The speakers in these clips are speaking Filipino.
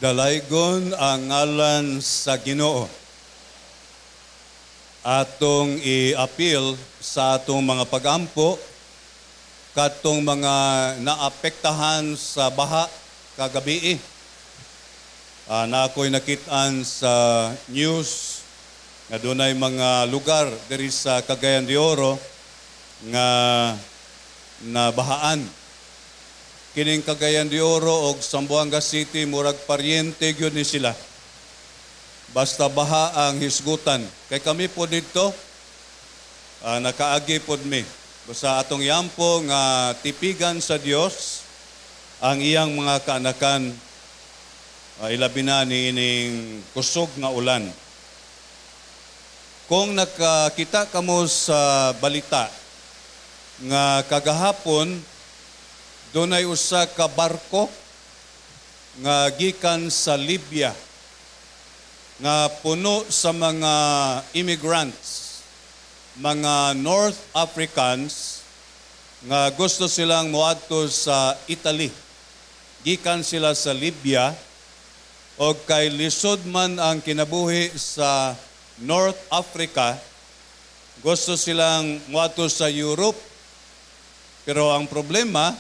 Dalaygon ang ngalan sa Ginoo. Atong i-appeal sa atong mga pag-ampo katong mga naapektahan sa baha kagabi. Na ako'y nakitaan sa news na dunay mga lugar diri sa Cagayan de Oro nga nabahaan. Kining Cagayan de Oro o Zamboanga City, murag paryente gyud ni sila. Basta baha ang hisgutan. Kay kami po dito, nakaagi po mi. Basta atong yampo nga tipigan sa Dios ang iyang mga kaanakan, ilabi na ni ining kusog nga ulan. Kung nakakita kamo sa balita nga kagahapon, dunay usa ka barko nga gikan sa Libya nga puno sa mga immigrants, mga North Africans nga gusto silang moadto sa Italy. Gikan sila sa Libya o kay lisod man ang kinabuhi sa North Africa, gusto silang moadto sa Europe. Pero ang problema,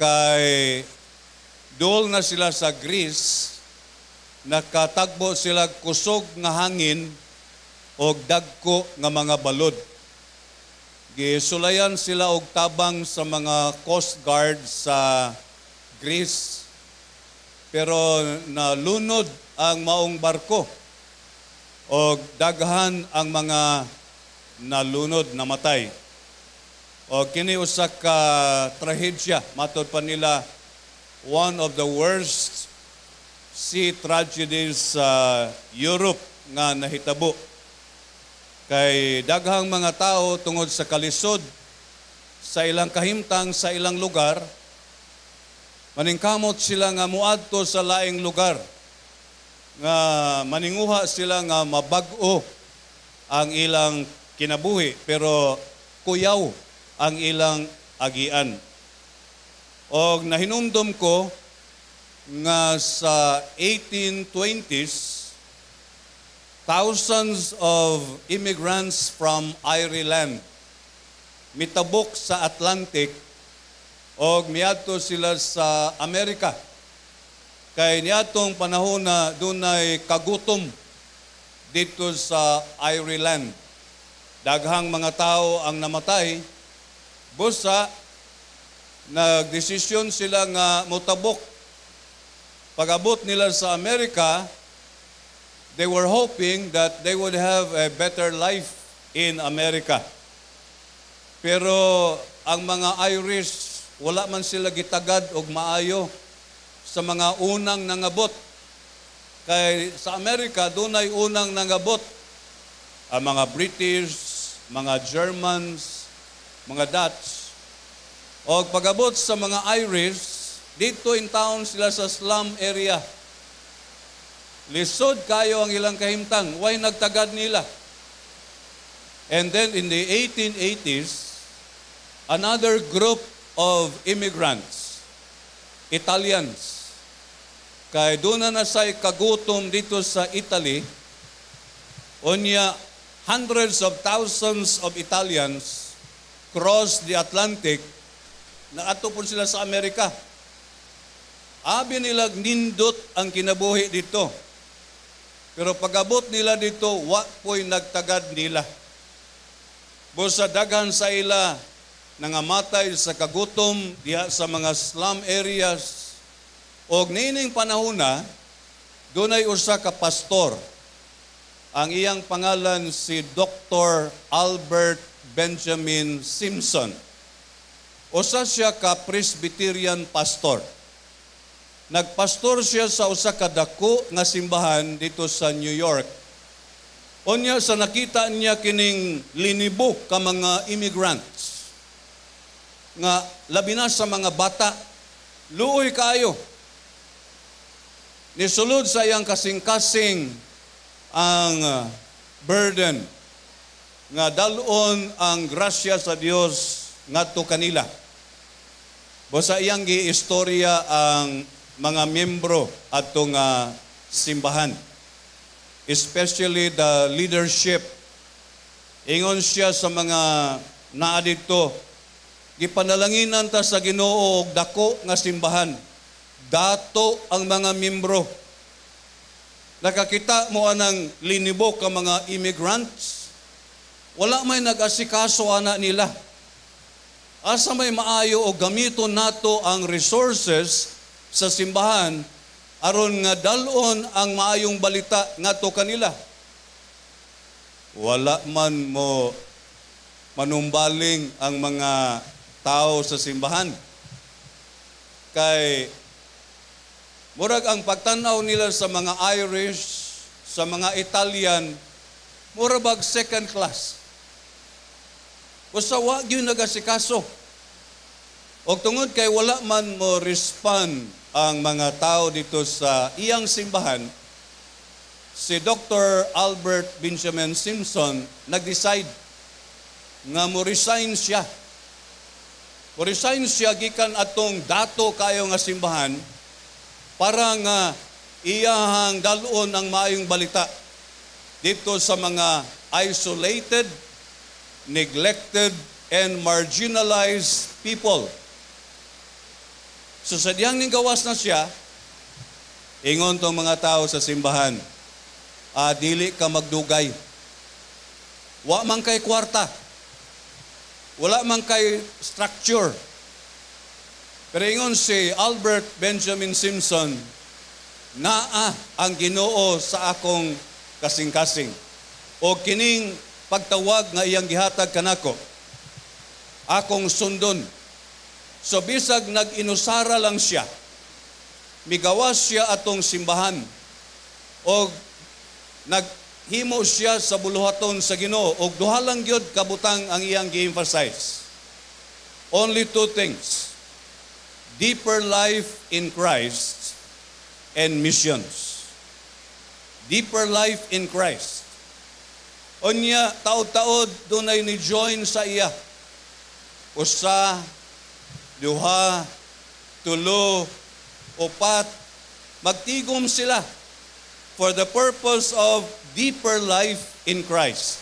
kay dool na sila sa Greece, nakatagbo sila kusog nga hangin o dagko nga mga balod. Gisulayan sila og tabang sa mga Coast Guard sa Greece, pero nalunod ang maong barko o daghan ang mga nalunod, namatay. O kini usa ka trahedya, matod pa nila, one of the worst sea tragedies sa Europe nga nahitabo. Kay daghang mga tao tungod sa kalisod sa ilang kahimtang sa ilang lugar, maningkamot sila nga muadto sa laing lugar, nga maninguha sila nga mabag-o ang ilang kinabuhi, pero kuyaw ang ilang agian. O nahinumdum ko nga sa 1820s, thousands of immigrants from Ireland mitabok sa Atlantic o miadto sila sa Amerika. Kay niadtong panahon na dunay kagutom dito sa Ireland. Daghang mga tao ang namatay. Busa, nagdesisyon sila nga motabok. Pag-abot nila sa Amerika, they were hoping that they would have a better life in America. Pero ang mga Irish, wala man sila gitagad og maayo sa mga unang nangabot. Kay sa Amerika, dunay unang nangabot. Ang mga British, mga Germans, mga Dutch. O pag-abot sa mga Irish, dito in town sila sa slum area. Lisod kayo ang ilang kahimtang. Why nagtagad nila? And then in the 1880s, another group of immigrants, Italians, kay doon na say kagutom dito sa Italy, onya hundreds of thousands of Italians cross the Atlantic, naato po sila sa Amerika. Abi nila nindot ang kinabuhi dito. Pero pag-abot nila dito, wa po'y nagtagad nila. Busa daghan sa ila nangamatay sa kagutom diha sa mga slum areas. Og nining panahona, dunay usa ka pastor. Ang iyang pangalan si Dr. Albert Benjamin Simpson. Usa siya ka Presbyterian pastor. Nagpastor siya sa usa ka dako nga simbahan dito sa New York. Unya sa nakita niya kining linibo ka mga immigrants nga labi na sa mga bata, luoy kaayo. Nisulod sa iyang kasing-kasing ang burden nga dalon ang grasya sa Dios ngadto kanila. Basta iyang giistorya ang mga miyembro atong simbahan, especially the leadership. Ingon siya sa mga naa dito, gipanalanginan ta sa Ginoo og dako nga simbahan. Dato ang mga miyembro. Nakakita mo anang linibok ang mga immigrants. Wala may nag-asikaso ana nila. Asa may maayo o gamiton nato ang resources sa simbahan aron nga dalon ang maayong balita ngadto kanila. Wala man mo manumbaling ang mga tao sa simbahan. Kay murag ang pagtanaw nila sa mga Irish, sa mga Italian, murag bag second class. Basta wa gyud nagasikaso. Og tungod kay wala man mo respond ang mga tao dito sa iyang simbahan, si Dr. Albert Benjamin Simpson nag-decide nga mo-resign siya. Mo-resign siya gikan atong dato kayo nga simbahan para nga iyahang dalon ang maayong balita dito sa mga isolated, neglected, and marginalized people. So sa diyang ning gawas na siya, ingon tong mga tao sa simbahan, dili ka magdugay. Wa man kay kwarta. Wala man kay structure. Pero ingon si Albert Benjamin Simpson, naa ang Ginoo sa akong kasing-kasing. O kining pagtawag nga iyang gihatag kanako, akong sundon. So bisag nag-inusara lang siya, migawas siya atong simbahan, o naghimo siya sa buluhaton sa Ginoo, o duha lang gyud kabutang ang iyang gi-emphasize. Only two things: deeper life in Christ and missions. Deeper life in Christ. Unya, taod-taod dunay ni join sa iya. Usa, duha, tulo, upat, magtigom sila for the purpose of deeper life in Christ.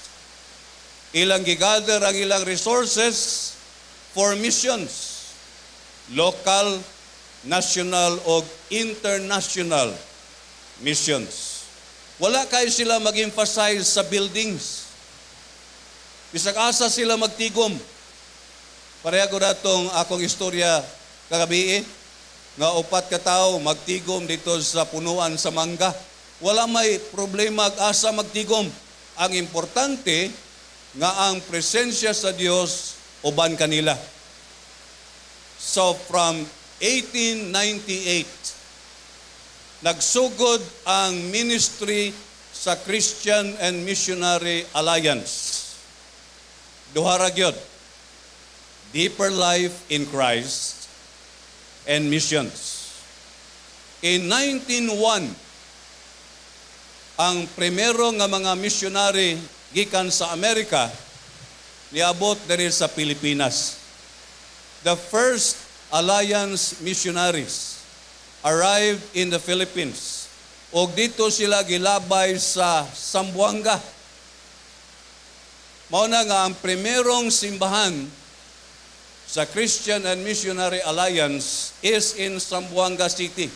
Ilang gigather ang ilang resources for missions, local, national, o international missions. Wala kayo sila mag-emphasize sa buildings. Bisag asa sila magtigom. Pareha ko datong akong istorya kagabi, nga upat ka tao magtigom dito sa punuan sa mangga. Wala may problema asa magtigom. Ang importante nga ang presensya sa Dios uban kanila. So from 1898, nagsugod ang ministry sa Christian and Missionary Alliance. Duha ra gyud: deeper life in Christ and missions. In 1901, ang primero nga mga missionary gikan sa Amerika niabot diri sa Pilipinas. The first Alliance missionaries arrived in the Philippines. O dito sila gilabay sa Zamboanga. Mao na nga ang primerong simbahan sa Christian and Missionary Alliance is in Zamboanga City.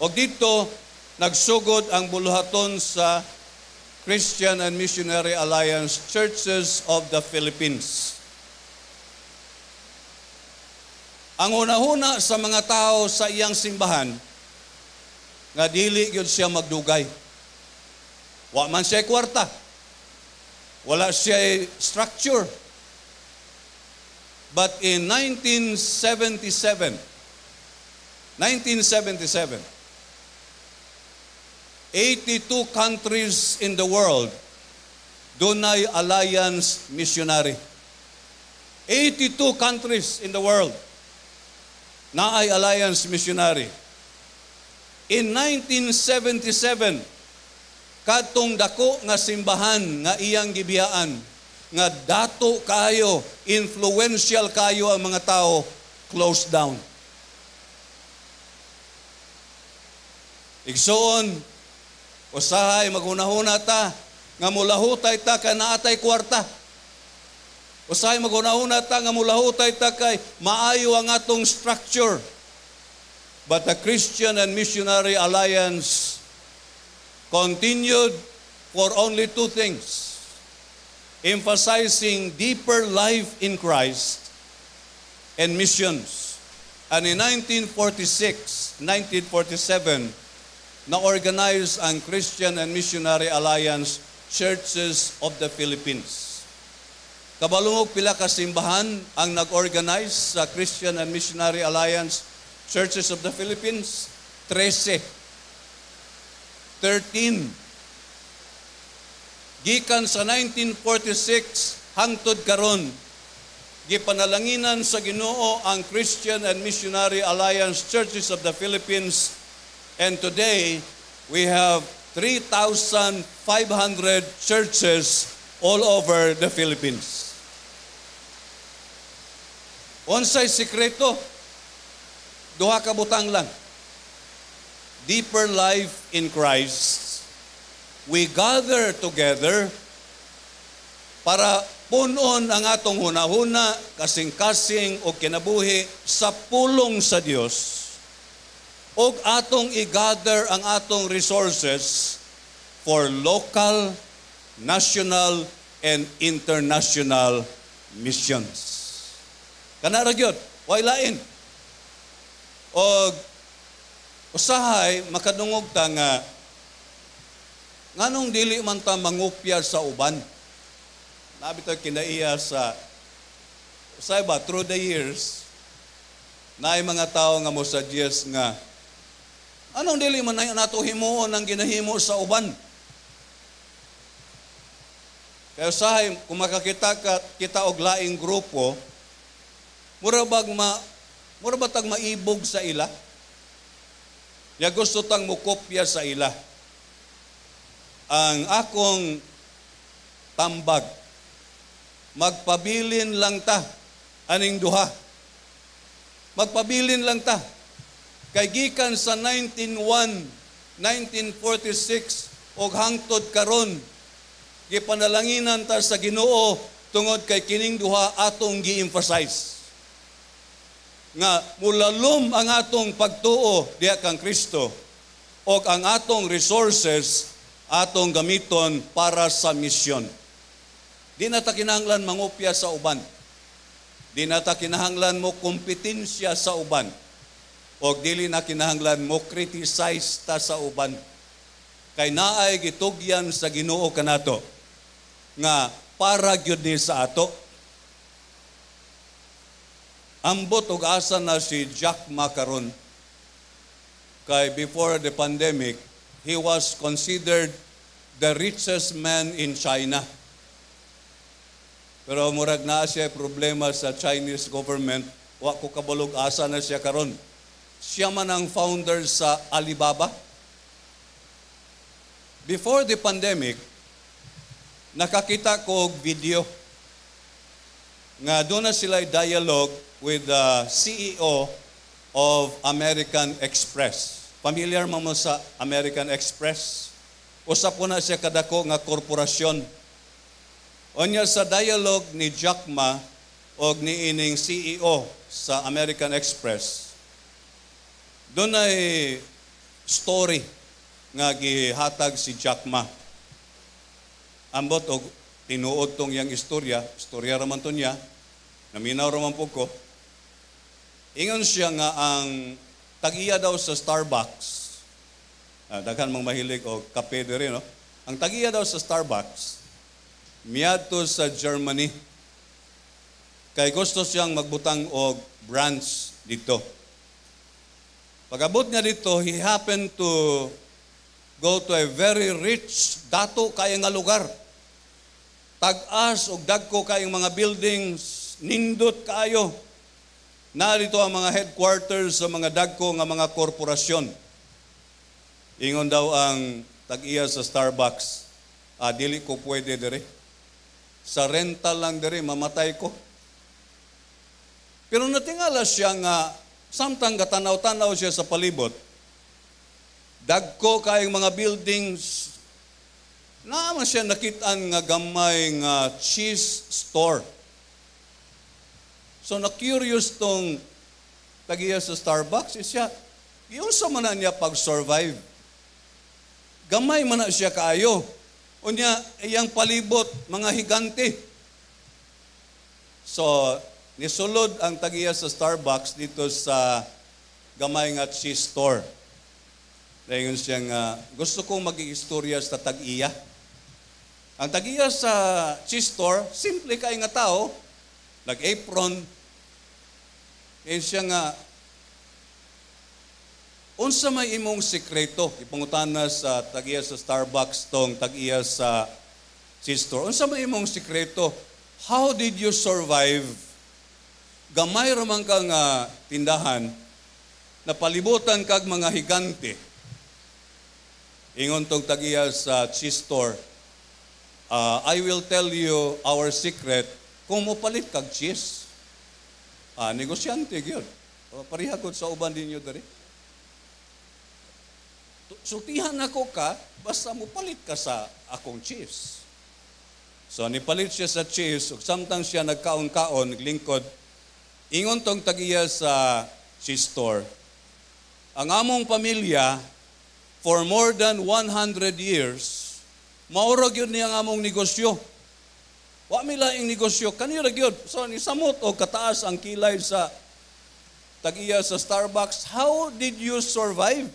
O dito nagsugod ang buluhaton sa Christian and Missionary Alliance Churches of the Philippines. Ang una-una sa mga tao sa iyang simbahan, nga dili gyud siya magdugay. Wa man siya kwarta. Wala siya structure. But in 1977, 82 countries in the world dunay alliance missionary. 82 countries in the world naay alliance missionary. In 1977, kadtong dako nga simbahan nga iyang gibiyaan, nga dato kayo, influential kayo ang mga tao, closed down. Igsoon, usahay maghunahuna ta, nga mulahutay ta kay naatay kwarta. Usahay maghunahuna ta, nga mulahutay ta kay maayo ang atong structure. But the Christian and Missionary Alliance continued for only two things: emphasizing deeper life in Christ and missions. And in 1947, na-organize ang Christian and Missionary Alliance Churches of the Philippines. Kabalungog pila ka simbahan ang nag-organize sa Christian and Missionary Alliance Churches of the Philippines? 13. Gikan sa 1946 hangtod karon, gipanalanginan sa Ginoo ang Christian and Missionary Alliance Churches of the Philippines, and today we have 3,500 churches all over the Philippines. Unsay sikreto? Duha ka butang lang. Deeper life in Christ. We gather together para punon ang atong hunahuna, kasing-kasing o kinabuhi sa pulong sa Dios, o atong i-gather ang atong resources for local, national, and international missions. Kanara gyud, way lain. O usahay makadungog ta nga nganong dili man ta mangupya sa uban. Nabi tayo kinaiya sa ba, through the years, na ay mga tao nga mo suggest nga, anong dili man na nato himuon ang ginahimo sa uban? Kaya usahay, kung makakita kita og laing grupo, mura ba tag maibog sa ila? Ya gusto tang mukopya sa ila. Ang akong tambag, magpabilin lang ta aning duha. Magpabilin lang ta. Kay gikan sa 1946 og hangtod karon, gipanalanginan ta sa Ginoo tungod kay kining duha atong gi-emphasize. Nga mulalom ang atong pagtuo diha kang Kristo og ang atong resources atong gamiton para sa misyon. Di na ta kinahanglan mangupya sa uban. Di na ta kinahanglan mo kompetensya sa uban. O dili na kinahanglan mo criticize ta sa uban. Kay naay gitugyan sa Ginoo kanato nga para gyud ni sa ato. Ambot og asa na si Jack Ma karon. Kay before the pandemic, he was considered the richest man in China. Pero murag na siya problema sa Chinese government, wa ko kabalog asa na siya karon. Siya man ang founder sa Alibaba. Before the pandemic, nakakita ko og video nga doon na sila dialogue with the CEO of American Express. Familiar mo sa American Express? Usap ko na siya kadako nga korporasyon. Onya sa dialogue ni Jack Ma o ni ining CEO sa American Express, doon ay story nga gihatag si Jack Ma. Ambot og tinuod tong yang istorya raman to niya, naminaw raman po ko. Ingon siya nga ang tag-iya daw sa Starbucks, daghan mong mahilig o kape diri, no? Ang tag-iya daw sa Starbucks, miadto sa Germany, kay gusto siyang magbutang og branch dito. Pag-abot niya dito, he happened to go to a very rich, dato kaya nga lugar. Tag-as og dagko kayong mga buildings, nindot kayo. Narito ang mga headquarters sa mga dagko nga mga korporasyon. Ingon daw ang tag-iya sa Starbucks, dili ko pwede dire. Sa rental lang dire, mamatay ko. Pero natingala siya nga, samtang gatanaw-tanaw siya sa palibot, Dagko kayong mga buildings, naman siya nakitaan nga gamay nga cheese store. So na-curious tong tagiya sa Starbucks, siya, yun sa man na niya pag-survive. Gamay man na siya kaayo. O niya, iyang palibot, mga higante. So, nisulod ang tagiya sa Starbucks dito sa gamay nga cheese store. Dayon siya nga, gusto kong mag-iistorya sa tag-iya. Ang tagiya sa cheese store, simple kay nga tao, nag-apron. Siya nga, unsa may imong sekreto? Ipangutana sa tagiya sa Starbucks tong tagiya sa cheese store. Unsa may imong sekreto? How did you survive? Gamay ramang ka nga tindahan, na palibutan kag mga higante. Ingon tong tagiya sa cheese store, I will tell you our secret kung mopalit kag cheese. Negosyante gyud. Parihagod sa uban ninyo diri. Sultihan ako ka, basta mopalit ka sa akong cheese. So nipalit siya sa cheese, ug samtang siya nagkaon-kaon, naglingkod, ingon tong tagiya sa cheese store, ang among pamilya, for more than 100 years, maura gyud niya ang among negosyo. Wa mi laing negosyo, kanira gyud. So nisamot og kataas ang kilay sa tagiya sa Starbucks. How did you survive?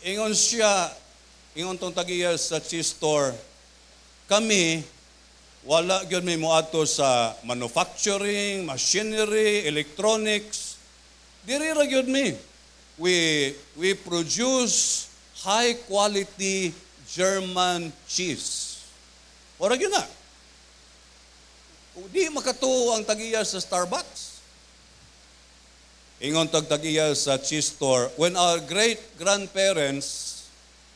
Ingon siya, ingon tong tagiya sa cheese store, kami, wala gyud may moadto sa manufacturing, machinery, electronics. Diri ra gyud mi. We produce high quality German cheese. Ora gyud na. Di makatuo ang tagiya sa Starbucks. Ingon tag tagiya sa cheese store, when our great-grandparents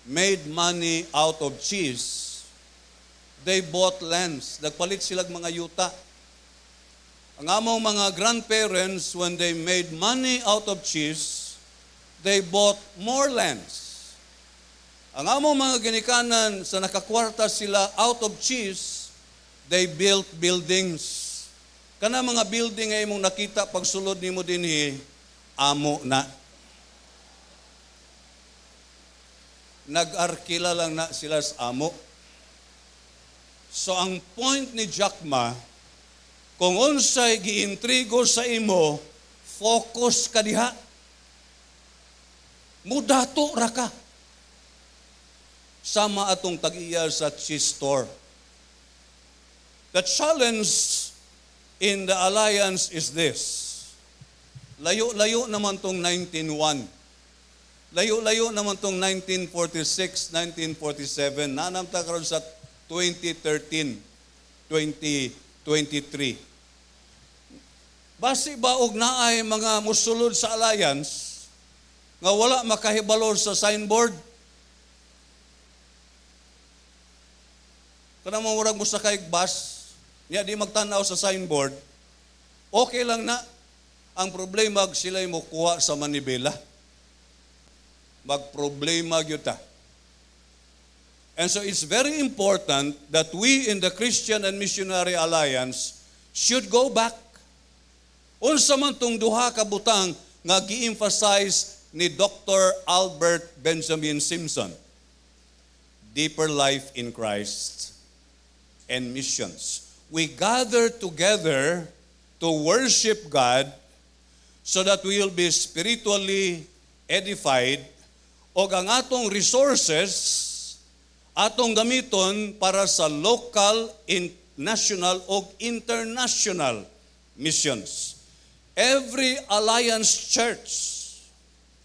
made money out of cheese, they bought lands. Nagpalit silang mga yuta. Ang among mga grandparents, when they made money out of cheese, they bought more lands. Ang among mga ginikanan, sa nakakwarta sila out of cheese, they built buildings. Kana mga building ay imong nakita pagsulod nimo dinhi, amo na. Nag-arkila lang na sila sa amo. So ang point ni Jack Ma, kung unsay giintrigo sa imo, focus ka diha. Mudato ra ka. Sama atong tag-iya sa cheese store. The challenge in the alliance is this. Layo-layo naman tong 1901. Layo-layo naman tong 1946, 1947. Nanamta karon sa 2013, 2023. Basi ba og naay mga musulod sa alliance nga wala makahibalor sa signboard? Kana mo murag mo sakay bus, niya di magtanaw sa signboard, okay lang na. Ang problema sila'y mo kuha sa manibela. Magproblema gyud ta. And so it's very important that we in the Christian and Missionary Alliance should go back. Unsa man tong duha ka butang nga gi-emphasize ni Dr. Albert Benjamin Simpson. Deeper life in Christ and missions. We gather together to worship God so that we will be spiritually edified o ang atong resources atong gamiton para sa local, national o international missions. Every alliance church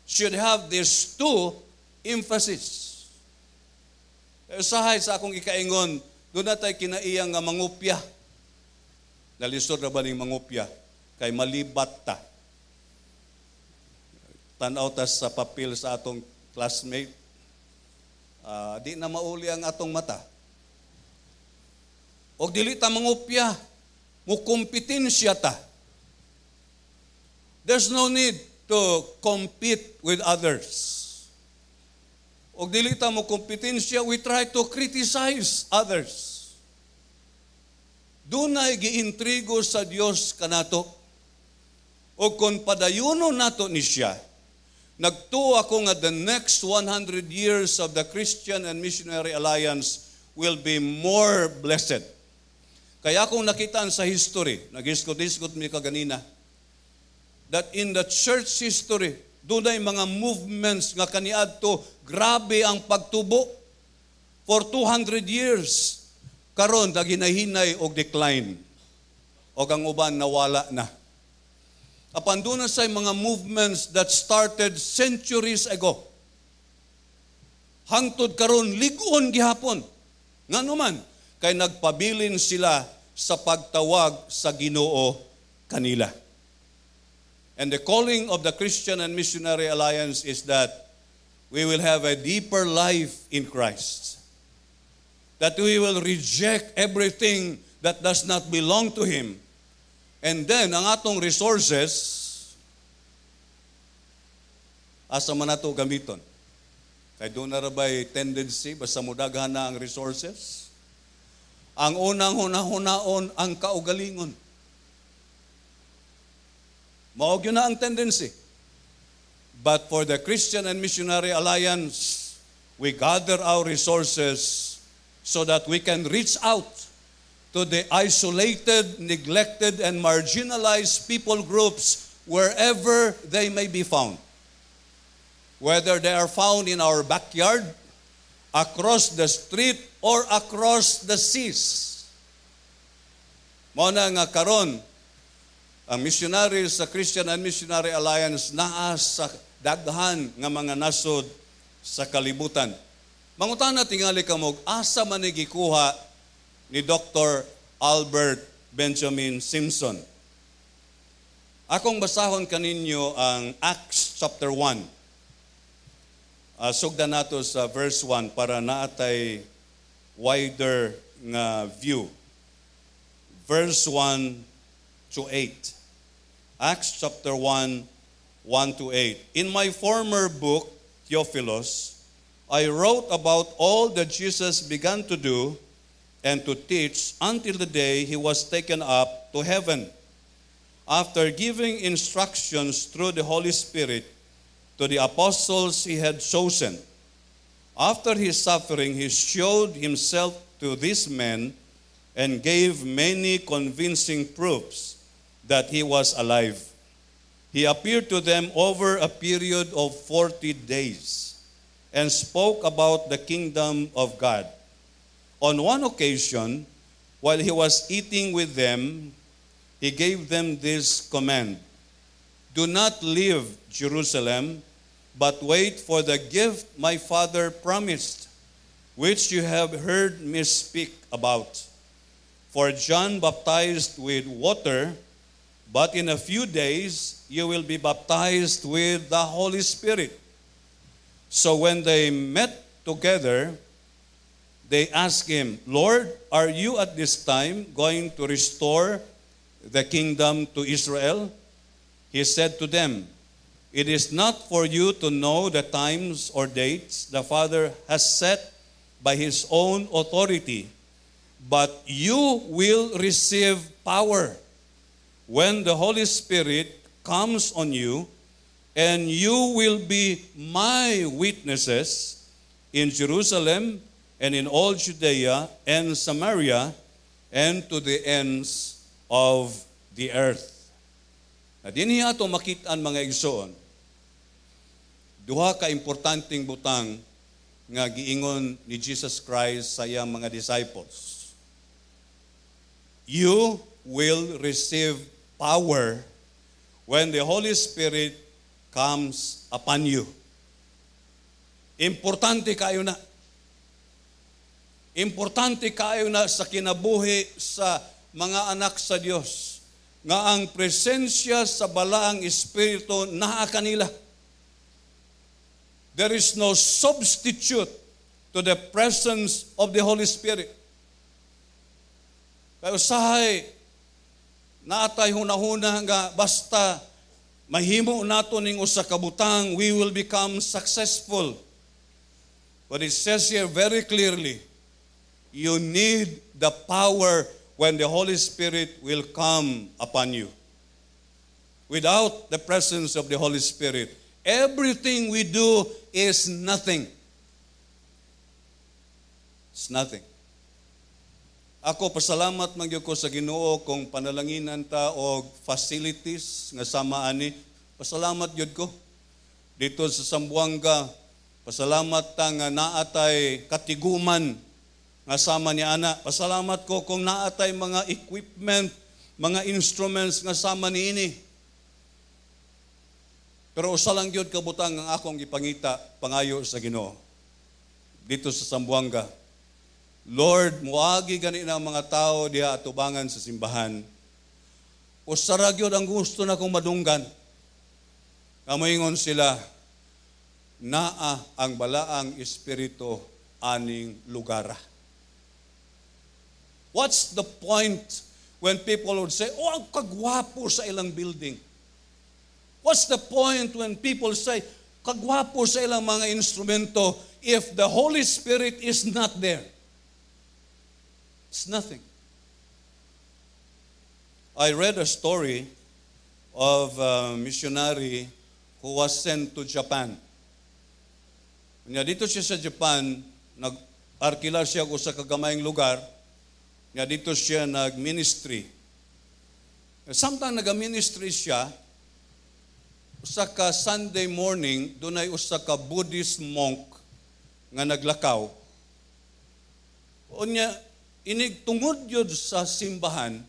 should have these two emphasis. Usahay sa akong ikaingon, doon na tayo kinaiyang nga mangupya. Nalisod na ba ning mangupya? Kay malibat ta. Tanaw ta sa papel sa atong classmate. Di na mauli ang atong mata. O dili ta mangupya, mukumpitensya ta. There's no need to compete with others. o dili ta mo kompetensya, we try to criticize others. Dunay giintrigo sa Dios kanato. O kung padayuno nato ni siya, nagtuo ako nga the next 100 years of the Christian and Missionary Alliance will be more blessed. Kaya akong nakitaan sa history, nag-iskot-iskot mi kaganina, that in the church history, dunay mga movements nga kaniadto, grabe ang pagtubo for 200 years. Karon hinahinay og decline. O ang uban nawala na. Apan doon na sa mga movements that started centuries ago. Hangtod karon ligon gihapon. Ngano man kay nagpabilin sila sa pagtawag sa Ginoo kanila. And the calling of the Christian and Missionary Alliance is that we will have a deeper life in Christ. That we will reject everything that does not belong to Him. And then, ang atong resources, asa man nato gamiton? Kaya doon na rabay tendency, basta mudaghan na ang resources. Ang unang hunahunaon, ang kaugalingon. Maog yun na ang tendency. But for the Christian and Missionary Alliance, we gather our resources so that we can reach out to the isolated, neglected, and marginalized people groups wherever they may be found. Whether they are found in our backyard, across the street, or across the seas. Mao na nga karon, ang missionaries sa Christian and Missionary Alliance naa sa daghan nga mga nasod sa kalibutan. Mangutana tingali kamog, asa man ni gikuha ni Dr. Albert Benjamin Simpson. Akong basahon kaninyo ang Acts chapter 1. Sugdan nato sa verse 1 para naatay wider nga view. Verse 1 to 8. Acts chapter 1, 1 to 8. In my former book, Theophilus, I wrote about all that Jesus began to do and to teach until the day he was taken up to heaven, after giving instructions through the Holy Spirit to the apostles he had chosen. After his suffering, he showed himself to these men and gave many convincing proofs that he was alive. He appeared to them over a period of 40 days and spoke about the kingdom of God. On one occasion, while he was eating with them, he gave them this command: do not leave Jerusalem, but wait for the gift my Father promised, which you have heard me speak about. For John baptized with water, but in a few days you will be baptized with the Holy Spirit. So when they met together, they asked him, Lord, are you at this time going to restore the kingdom to Israel? He said to them, it is not for you to know the times or dates the Father has set by his own authority, but you will receive power when the Holy Spirit comes on you, and you will be my witnesses in Jerusalem and in all Judea and Samaria and to the ends of the earth. Na dinhi ato makitaan mga igsoon, duha ka importanteng butang nga giingon ni Jesus Christ sa iyang mga disciples. You will receive power when the Holy Spirit comes upon you. Importante kayo na. Importante kayo na sa kinabuhi sa mga anak sa Dios nga ang presensya sa balaang Espiritu naa kanila. There is no substitute to the presence of the Holy Spirit. Kaya usahay, naatay hunahuna nga basta mahimo nato ning usa ka butang, we will become successful. But it says here very clearly, you need the power when the Holy Spirit will come upon you. Without the presence of the Holy Spirit, everything we do is nothing. It's nothing. Ako, pasalamat man gyud ko sa Ginoo kung panalanginan ta o facilities nga sama ani. Pasalamat gyud ko. Dito sa Zamboanga, pasalamat ta nga naatay katiguman nga sama ni ana. Pasalamat ko kung naatay mga equipment, mga instruments nga sama niini. Pero usa lang gyud kabutang ang akong gipangita pangayo sa Ginoo. Dito sa Zamboanga, Lord, muagi gani na mga tao diha atubangan sa simbahan. Usara gyud ang gusto na kong madunggan. Kamoingon sila, naa ang balaang espiritu aning lugar. What's the point when people would say, oh, ang kagwapo sa ilang building? What's the point when people say, kagwapo sa ilang mga instrumento if the Holy Spirit is not there? It's nothing. I read a story of a missionary who was sent to Japan. Nya dito siya sa Japan, nag-arkilar siya sa kagamahing lugar. Nya dito siya nag-ministry. Samtang nag-ministry siya, usa ka Sunday morning, dunay usa ka Buddhist monk nga naglakaw. Unya, inig tungod yun sa simbahan,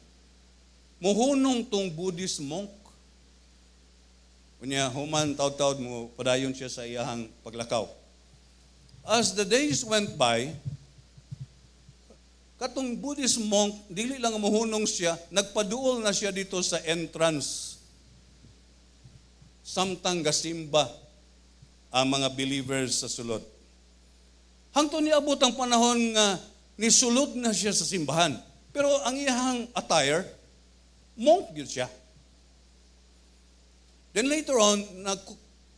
muhunong tong Buddhist monk. Unya, human taud-taud mo, padayon siya sa iyahang paglakaw. As the days went by, katong Buddhist monk, dili lang muhunong siya, nagpaduol na siya dito sa entrance. Samtang gasimba ang mga believers sa sulod. Hangtod niabot ang panahon nga nisulod na siya sa simbahan. Pero ang iyang attire, monk yun siya. Then later on,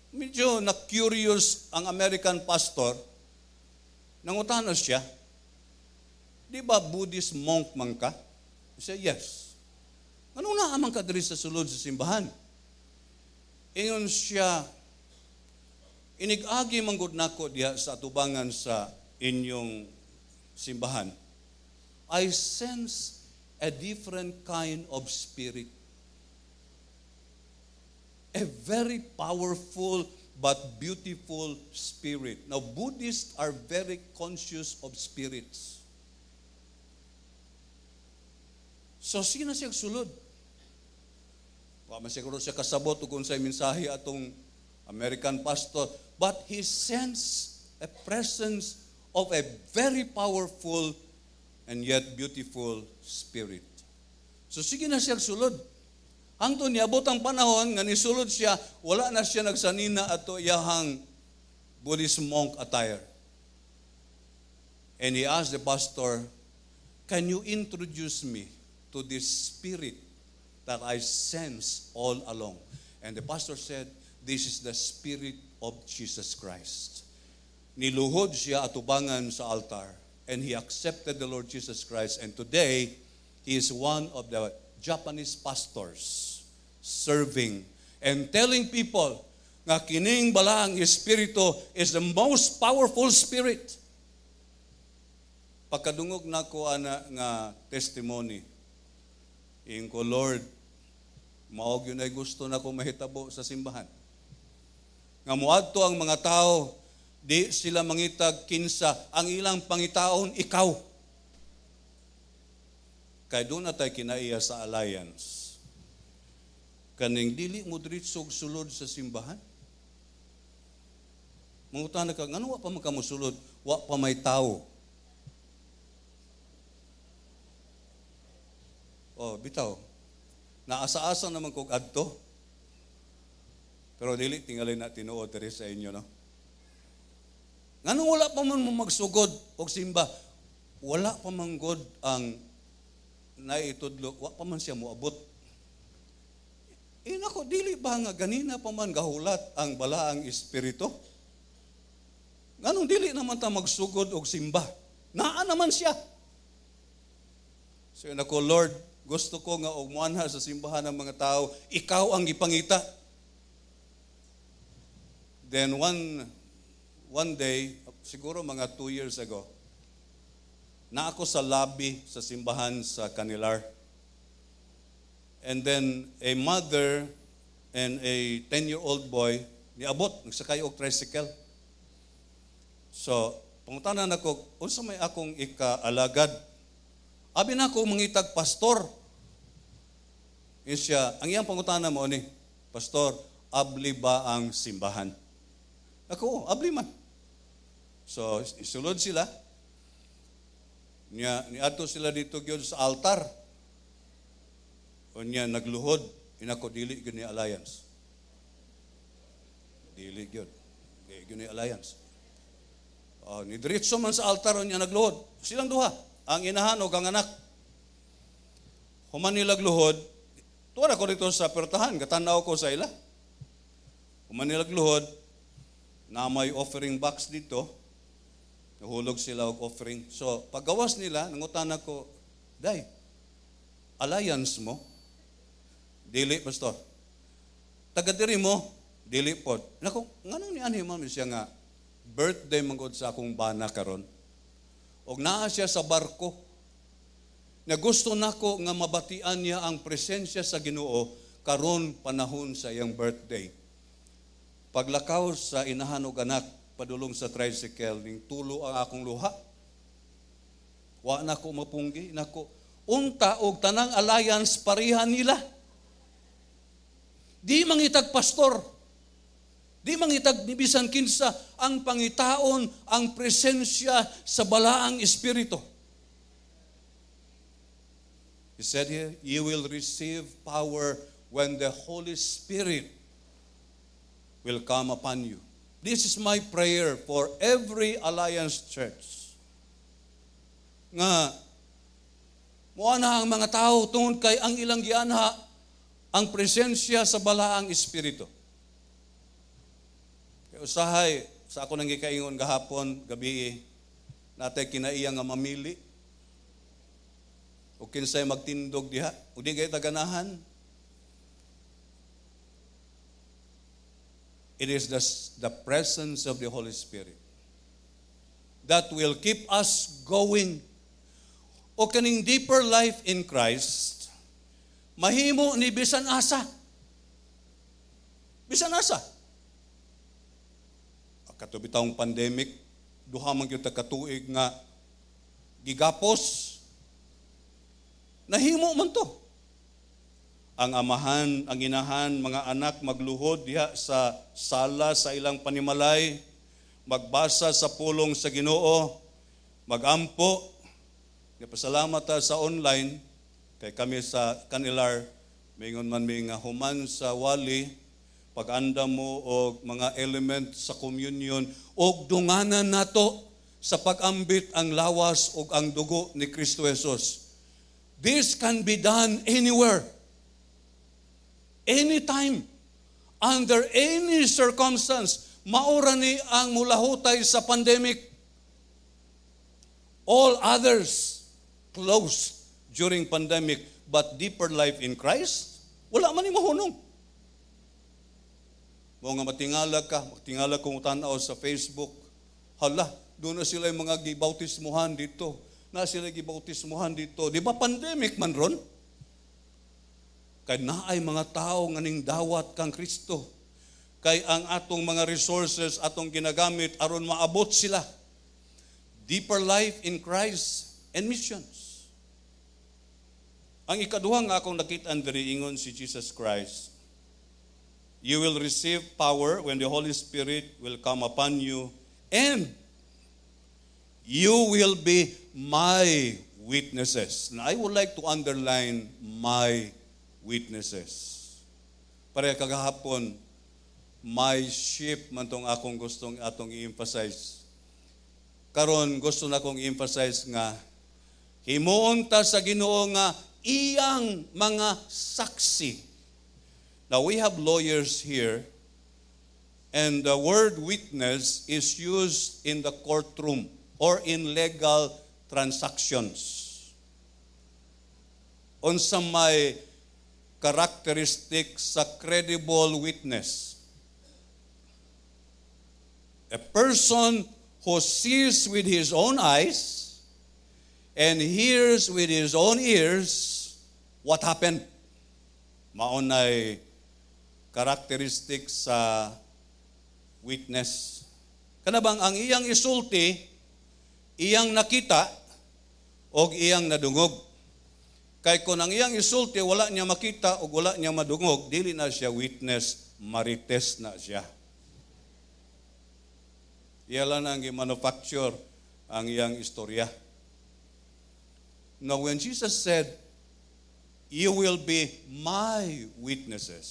medyo na-curious ang American pastor, nangutana siya, di ba Buddhist monk man ka? He said, yes. Anong naamang ka diri sa sulod sa simbahan? Ingon siya, inigagi manggod nako diha sa atubangan sa inyong simbahan. I sense a different kind of spirit. A very powerful but beautiful spirit. Now, Buddhists are very conscious of spirits. So, sino siya sulod? Masiguro siya kasabot kung sa mensahe atong American pastor. But he sensed a presence of a very powerful and yet beautiful spirit. So sige na siya sulod. Hangtod niabot ang panahon nga nisulod siya, wala na siya nagsanina ato iyahang Buddhist monk attire. And he asked the pastor, can you introduce me to this spirit that I sense all along? And the pastor said, this is the Spirit of Jesus Christ. Niluhod siya atubangan sa altar, and he accepted the Lord Jesus Christ, and today, he is one of the Japanese pastors serving and telling people nga kining balaang espiritu is the most powerful spirit. Pagkadungog nako ana nga testimony, in ko, Lord, maog yun ay gusto na kong mahitabo sa simbahan. Nga muadto ang mga tao, di sila mangitag kinsa, ang ilang pangitaon, ikaw. Kaya doon na tayo kinaiya sa alliance. Kaning dili mo diritsog sulod sa simbahan. Mangutan na ka, ano wa pa magkamusulod? Wa pa may tao. Oh, bitaw. Naasa-asa naman kog adto. Pero dili tingalin na tinuod diri sa inyo, no? Nganong wala pa man mo magsugod og simba? Wala pa man god ang naitudlo, wa pa man siya moabot. Nako, dili ba nga ganina pa man gahulat ang balaang espiritu? Nganong dili naman ta magsugod og simba? Naa naman siya. So nako, Lord, gusto ko nga og muanha sa simbahan ng mga tao, ikaw ang gipangita. Then one day, siguro mga 2 years ago, na ako sa lobby sa simbahan sa Canilar. And then a mother and a 10-year-old boy niabot, nagsakay og tricycle. So, pangutanan ako, unsa may akong ikaalagad? Abi na ako mangitag pastor. Yun siya, ang iyang pangutanan mo ni, Pastor, abli ba ang simbahan? Ako, abli man. So, isulod sila. Niadto sila dito gyud sa altar. O niya, nagluhod. Inako, dili gyud ni alliance. Dili gyud. Dili gyud ni alliance. Ni diretso man sa altar, o niya nagluhod. Silang duha, ang inahan o ang anak. Human nila gluhod, tuwa ko dito sa pertahan, katanaw ko sa ila. Human nila gluhod, na may offering box dito, nahulog sila og offering. So, paggawas nila, nangutan ako, Day, alliance mo? Dili, Pastor. Tagadiri mo? Dili po. Nako, nganong nianhi mo siya nga, birthday mangod sa akong bana karon. Og naa siya sa barko, na gusto nako nga mabatian niya ang presensya sa Ginoo karon panahon sa iyang birthday. Paglakaw sa inahan og anak, padulong sa tricycle, ning tulo ang akong luha. Wa na ko mapunggi, nako. Unta og tanang alliance parihan nila. Di mangitag pastor. Di mangitag ni bisan kinsa, ang pangitaon, ang presensya sa balaang espiritu. He said here, you will receive power when the Holy Spirit will come upon you. This is my prayer for every Alliance Church. Nga, muana ang mga tao tungod kay ang ilang gianha, ang presensya sa balaang espiritu. Kaya usahay, sa ako nang gikaingon gahapon, gabi, natay kinaiya nga mamili. O kinsay magtindog diha, o di kayo taganahan. It is the presence of the Holy Spirit that will keep us going. O kaning deeper life in Christ, mahimo ni bisan asa. Bisan asa. Katubitang pandemic, duha man gyud ta katuig nga gigapos. Nahimo man to. Ang amahan, ang inahan, mga anak magluhod diha sa sala sa ilang panimalay, magbasa sa pulong sa Ginoo, magampo. Pasalamat ta sa online, kay kami sa Canilar, mingon man mi nga human sa wali, pag-anda mo og mga element sa communion, og dunganan nato sa pag-ambit ang lawas og ang dugo ni Kristo Jesus. This can be done anywhere. Anytime, under any circumstance, maura ni ang mulahutay sa pandemic. All others closed during pandemic, but deeper life in Christ, wala man ni mahunong. Mo nga matingala kung tanaw sa Facebook, hala, doon na sila yung mga gibautismuhan dito. Na sila gibautismuhan dito. Di ba pandemic man ron? Kay naay mga tao nga ning dawat kang Kristo. Kay ang atong mga resources atong ginagamit aron maabot sila. Deeper life in Christ and missions. Ang ikaduha nga akong nakita diri ingon si Jesus Christ. You will receive power when the Holy Spirit will come upon you, and you will be my witnesses. Now, I would like to underline my witnesses. Para kagahapon, my sheep man tong akong gustong atong i-emphasize. Karon gusto na akong i-emphasize nga himuon ta sa Ginoo nga iyang mga saksi. Now we have lawyers here And the word witness is used in the courtroom or in legal transactions. Unsa may characteristic sa credible witness? A person who sees with his own eyes and hears with his own ears what happened. Maunay characteristic sa witness. Kanabang ang iyang isulti, iyang nakita, o iyang nadungog. Kay kung ang iyang isulti, wala niya makita o wala niya madungog, dili na siya witness, marites na siya. Iyalan ang manufacture ang iyang istorya. Now when Jesus said, "You will be my witnesses,"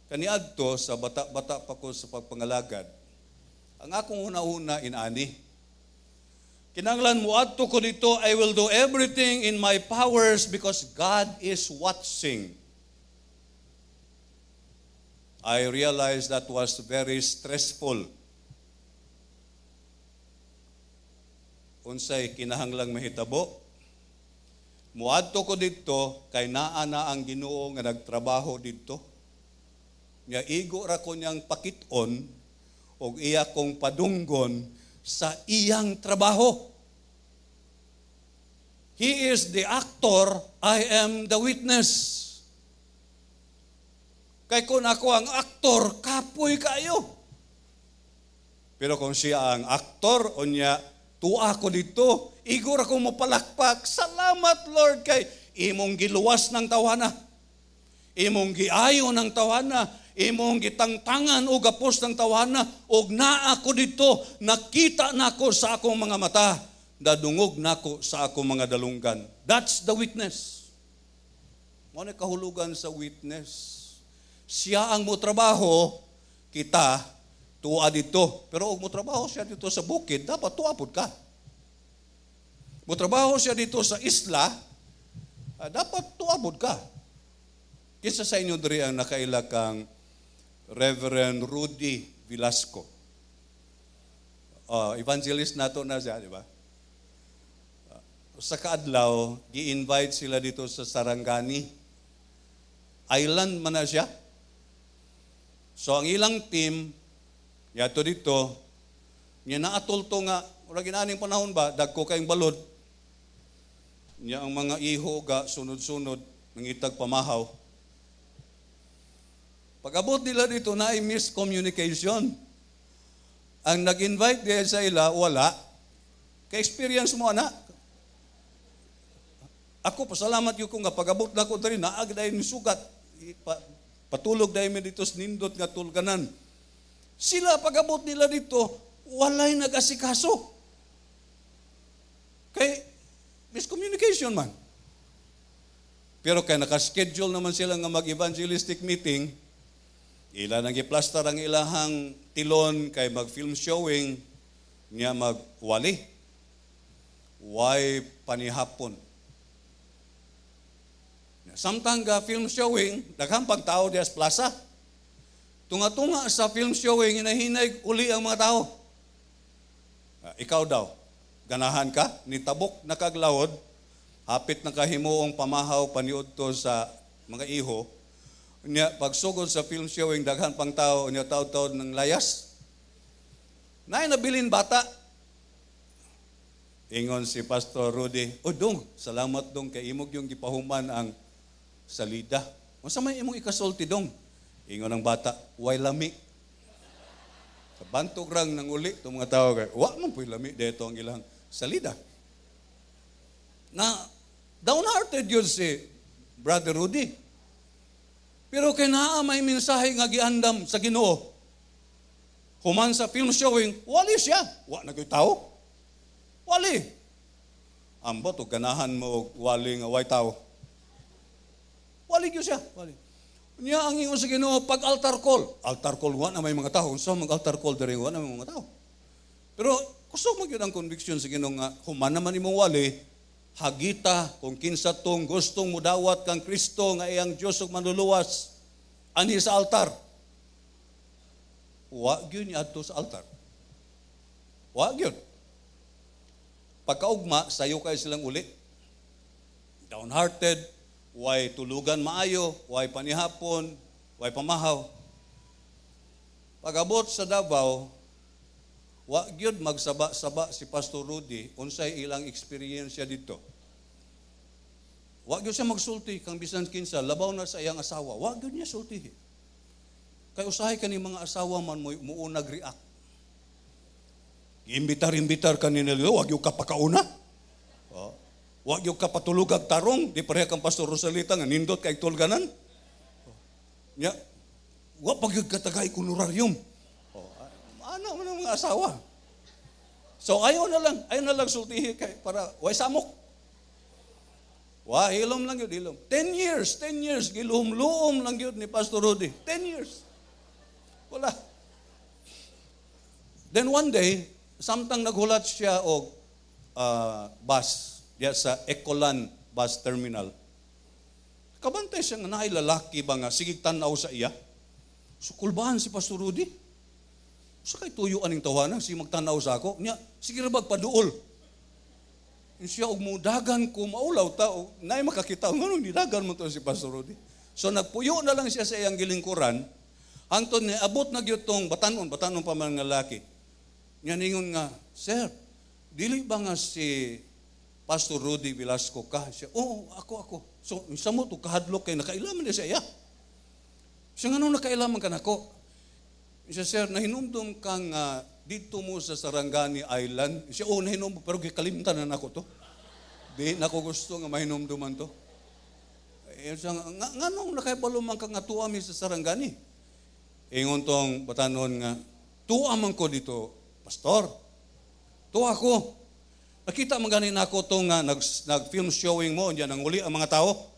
kaniadto sa bata-bata pa ko sa pagpangalagad, ang akong una-una inani, kinanglan mo adto ko dito, I will do everything in my powers because God is watching. I realized that was very stressful. Unsay kinahanglang mahitabo? Muadto ko dito kay naa na ang Ginoo nga nagtrabaho dito. Nya igo ra ko niyang pakiton og iya kong padunggon sa iyang trabaho. He is the actor, I am the witness. Kay kung ako ang aktor, kapoy kayo. Pero kung siya ang aktor, unya, tuwa ko dito, igo ra ko mo palakpak, salamat Lord kay imong giluwas ng tawana. Imong giayo ng tawana, imong gitangtangan o gapos ng tawana, og naa ko dito, nakita nako sa akong mga mata, dadungog nako sa akong mga dalunggan. That's the witness. Mo na kahulugan sa witness. Siya ang mo trabaho, kita tuwa dito. Pero og mo trabaho siya dito sa bukid, dapat tuwapod ka. Mo trabaho siya dito sa isla, dapat tuwapod ka. Kinsa sa inyo diri ang nakaila kang Reverend Rudy Velasco? Evangelist nato na siya, di ba? Sa kaadlaw, gi-invite sila dito sa Sarangani. Island man na siya. So ang ilang team, yato dito, niya naatulto nga, wala ginaning panahon ba, dagko kayong balod. Niya ang mga iho ga, sunod-sunod, nangitag pamahaw. Pag-abot nila dito na ay miscommunication. Ang nag-invite diya sa ila, wala. Ka-experience mo, anak. Ako, pasalamat yung kung nga pag-abot na ko dali, naag dahil ni sugat. Patulog dahil mi dito nindot nga tulganan. Sila, pag-abot nila dito, walay nag-asikaso. Kay miscommunication man. Pero kaya nakaschedule naman sila nga mag-evangelistic meeting, ila nang giplastar ang ilahang tilon kay mag-film showing niya magwali. Why panihapon? Samtang ga film showing, daghang pagtao diya sa plaza. Tunga-tunga sa film showing, hinahinay uli ang mga tao. Ikaw daw, ganahan ka, nitabok na kaglawod, hapit na kahimuong pamahaw paniud to sa mga iho, niya pagsugod sa film showing daghan pang tao niya taud-taud ng layas. Nay nabilin bata. Ingon si Pastor Rudy, "O dong, salamat dong kay imog yung gipahuman ang salida. Unsa may imong ikasulti dong?" Ingon ang bata, "Way lami." Kabantog rang nang uli tong mga tao kay, "Wa man puy lami dito ang ilang salida." Na downhearted yun si Brother Rudy. Pero kay naa may mensahe nga giandam sa Ginoo. Human sa film showing, wali siya. Wa na gyud tao. Wali. Ambot og ganahan mo og wali nga way tao. Wali gyud siya, wali. Niya ang ingon sa Ginoo pag altar call. Altar call wa na may mga tao. So mag altar call diri wa na may mga tao. Pero kusog man gyud ang conviction sa Ginoo nga human naman imong wali, hagita kung kinsa tong gustong mudawat kang Kristo nga iyang Dios ug manluluwas anhi sa altar. wa gyud ni adto sa altar. Wa gyud. Pagkaugma, sayo kayo silang uli. Downhearted, way tulugan maayo, way panihapon, way pamahaw. Pag-abot sa Davao, wa gyud magsaba-saba si Pastor Rudy unsay ilang experience dito. Wa gyud siya magsulti kang bisan kinsa labaw na sa iyang asawa. Wa gyud niya sultihi. Kay usahay kani mga asawa man mo muunag react. Imbitar kanina nila, wa gyud ka pakauna. Oh. Wa gyud ka patulugag tarong, di pareha kang Pastor Rosalita nga nindot kay tulganan. Nya, wa pa gyud katagay honorarium. Ano man ang mga asawa. So ayaw na lang sultihi kay para way samok. Wa hilom lang yun, hilom. 10 years, gilum-luom lang yun ni Pastor Rudy. 10 years. Wala. Then one day, samtang naghulat siya og bus diya sa Ecolan bus terminal. Kabantay siya nga naay lalaki ba nga sige tanaw sa iya. So kulbahan si Pastor Rudy. So kay tuyo aning tawanan si magtanaw sa ako. Nya sige ra bag paduol. Siya og mudagan ko maulaw ta nay makakita ngano ni dagan mo to si Pastor Rudy. So nagpuyo na lang siya sa iyang gilingkuran. Hangtod ni abot na gyud tong batanon pa man nga lalaki. Nya ningon nga, "Sir, dili ba nga si Pastor Rudy Velasco ka?" Siya, "Oo, ako." So isa mo to kahadlok kay nakailaman di siya. Siya ngano nakailaman ka nako? Siya, "Sir, nahinumdum kang dito mo sa Sarangani Island." Siya, "Oo, nahinumdum, pero gikalimtan na nako to. Di nako gusto nga mahinumduman to." Siya, "Nganong nakaibalo man kang atuwa mi sa Sarangani?" Ingon tong batanon nga, "Tuwa man ko dito, Pastor. Tuwa ko. Nakita man ganin ako itong nag-film showing mo, diyan ang uli ang mga tao.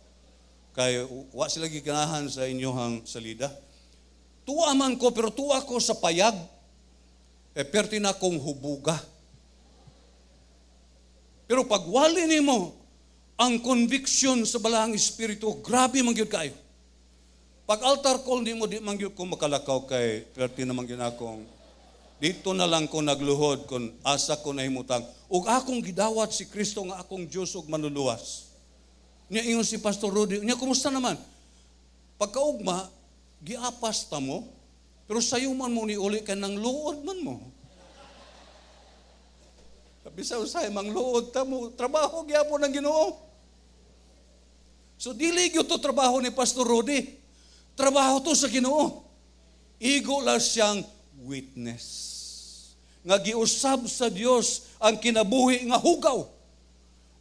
Kaya wa sila giganahan sa inyohang salida. Tuwa man ko, pero tuwa ko sa payag. Perti na kong hubuga. Pero pag wali nimo ang conviction sa balahang espiritu, grabe man gyud kayo. Pag altar call nimo, di man gyud ko makalakaw kay perti naman gyud akong dito na lang ko nagluhod kung asa ko nahimutang. Ug akong gidawat si Kristo nga akong Diyos ug manluluwas. Nya ingon si Pastor Rudy, nya kumusta naman? Pagkaugma, giapas ta mo, pero sayo man mo ni uli ka ng luod man mo. Bisa usay mang luod ta mo, trabaho gyapon ng Ginoo. So dili gyud to trabaho ni Pastor Rudy. Trabaho to sa Ginoo. Igo lang siyang witness. Nga giusab sa Dios ang kinabuhi nga hugaw.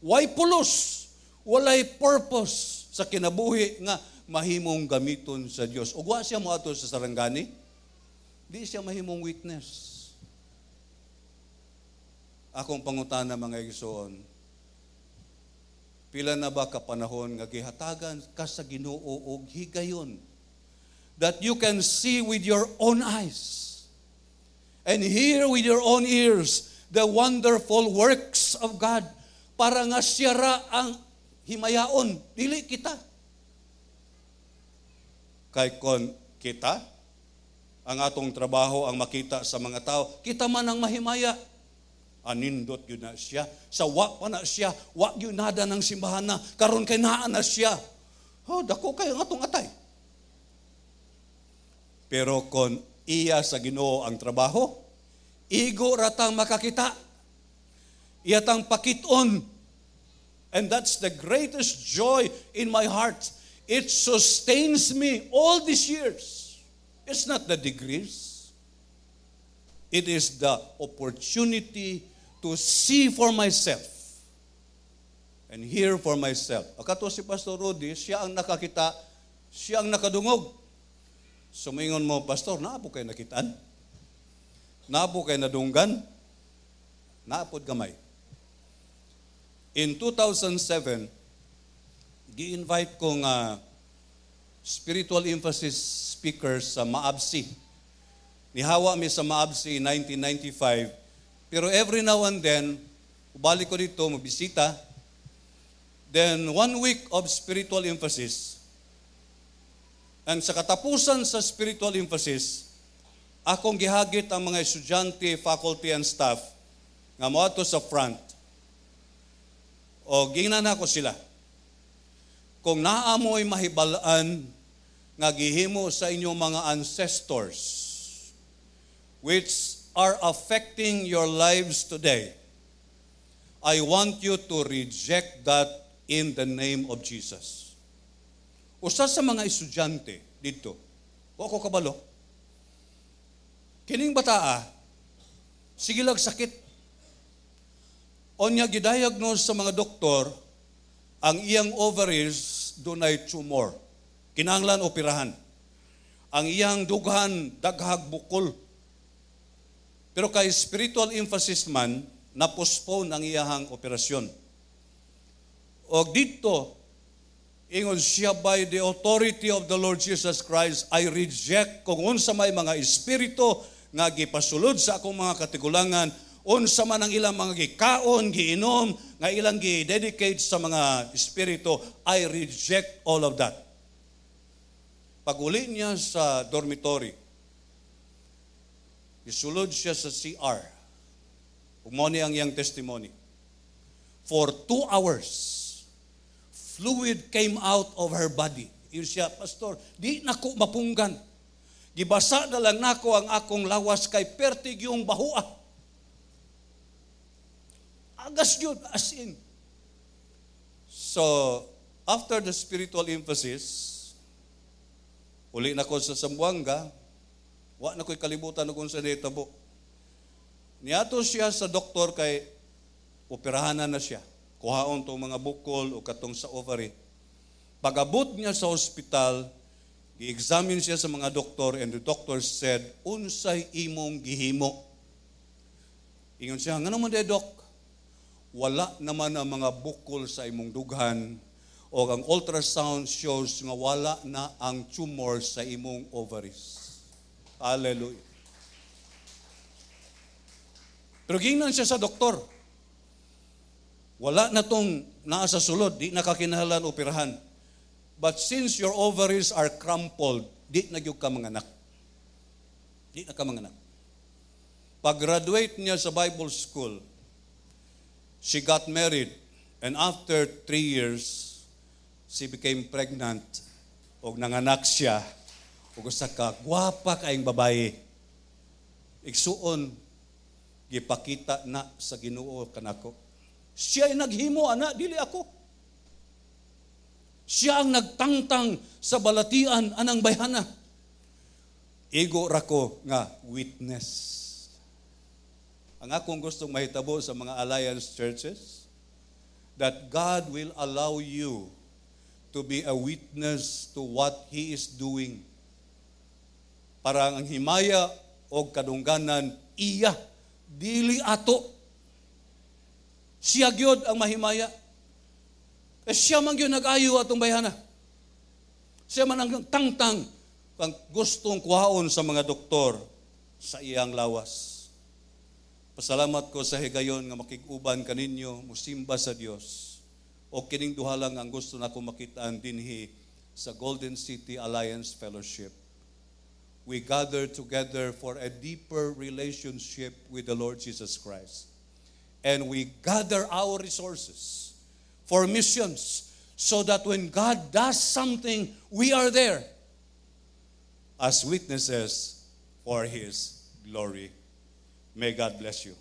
Way pulos, walay purpose sa kinabuhi nga mahimong gamiton sa Dios. Ug wa siya moadto sa Sarangani, di siya mahimong witness. Akong pangutana mga igsoon, pila na ba ka panahon nga gihatagan ka sa Ginoo og higayon that you can see with your own eyes and hear with your own ears the wonderful works of God, para nga siya ra ang himayaon, dili kita. Kay kon kita, ang atong trabaho ang makita sa mga tao, kita man ang mahimaya, anindot yun na siya. Sa wa pa na siya, wa yun nada ng simbahan na, karon kay naa na siya. Oh, dako kayo ang atong atay. Pero kon iya sa Ginoo ang trabaho, igo ratang makakita, iyatang pakiton. And that's the greatest joy in my heart. It sustains me all these years. It's not the degrees. It is the opportunity to see for myself and hear for myself. Akato si Pastor Rudy, siya ang nakakita, siya ang nakadungog. Sumingon mo, Pastor, naapo kayo nakitaan? Naapo kayo nadunggan? Naapod gamay. In 2007, gi-invite ko nga spiritual emphasis speakers sa Maabsi. Nihawa mi sa Maabsi 1995. Pero every now and then, balik ko dito, mabisita. Then 1 week of spiritual emphasis. And sa katapusan sa spiritual emphasis, akong gihagit ang mga estudyante, faculty and staff nga moadto sa front. O gingnan ako sila. Kung naamoy mahibalaan nga gihimo sa inyong mga ancestors which are affecting your lives today, I want you to reject that in the name of Jesus. Usa sa mga estudyante dito, o ako kabalo, kining bataa, sige lang sakit. Onya gidiagnose sa mga doktor, ang iyang ovaries dunay tumor. Kinahanglan operahan. Ang iyang dughan daghag bukol. Pero kay spiritual emphasis man, na-postpone ang iyahang operasyon. O dito, ingon siya, by the authority of the Lord Jesus Christ, I reject kung unsa may mga espiritu nga gipasulod sa akong mga katigulangan, unsa man ang ilang mga gikaon, giinom, nga ilang gi-dedicate sa mga espiritu, I reject all of that. Pag-uli niya sa dormitory, isulod siya sa CR. Umoni ang iyang testimony. For 2 hours, fluid came out of her body. Yun siya, Pastor, di nako mapunggan. Gibasa na lang nako ang akong lawas kay pertig yung bahua. Agas yun, as in. So, after the spiritual emphasis, uli na ko sa Zamboanga, wa na ko'y kalibutan kung sa netabo. Niyato siya sa doktor kay operahanan na siya. Kuhaon tong mga bukol o katong sa ovary. Pag-abot niya sa ospital, i-examine siya sa mga doktor and the doctor said, unsay imong gihimo? Ingon siya, nga naman Dok? Wala naman ang mga bukol sa imong dughan o ang ultrasound shows nga wala na ang tumor sa imong ovaries. Hallelujah. Pero gingnan siya sa doktor. Wala na tong naa sa sulod, di nakakinahanglan operahan. But since your ovaries are crumpled, di na gyud ka manganak. Di na ka manganak. Pag-graduate niya sa Bible school, she got married, and after 3 years, she became pregnant. O nanganak siya, o gusto ka, gwapa kaayong babae. Igsuon, gipakita na sa Ginoo kanako. Siya ay naghimo, anak, dili ako. Siya ang nagtangtang sa balatian, anang bayhana. Igo rako nga witness. Ang akong gustong mahitabo sa mga alliance churches, that God will allow you to be a witness to what He is doing. Para ang himaya o kadungganan, iya, dili ato. Siya gyud ang mahimaya. Siya man gyud nag-ayo atong bayhana. Siya man ang tangtang kang gustong kuhaon sa mga doktor sa iyang lawas. Pasalamat ko sa higayon nga makig-uban kaninyo, musimba sa Dios. O kining duha lang ang gusto nako makitaan dinhi sa Golden City Alliance Fellowship. We gather together for a deeper relationship with the Lord Jesus Christ. And we gather our resources for missions so that when God does something, we are there as witnesses for His glory. May God bless you.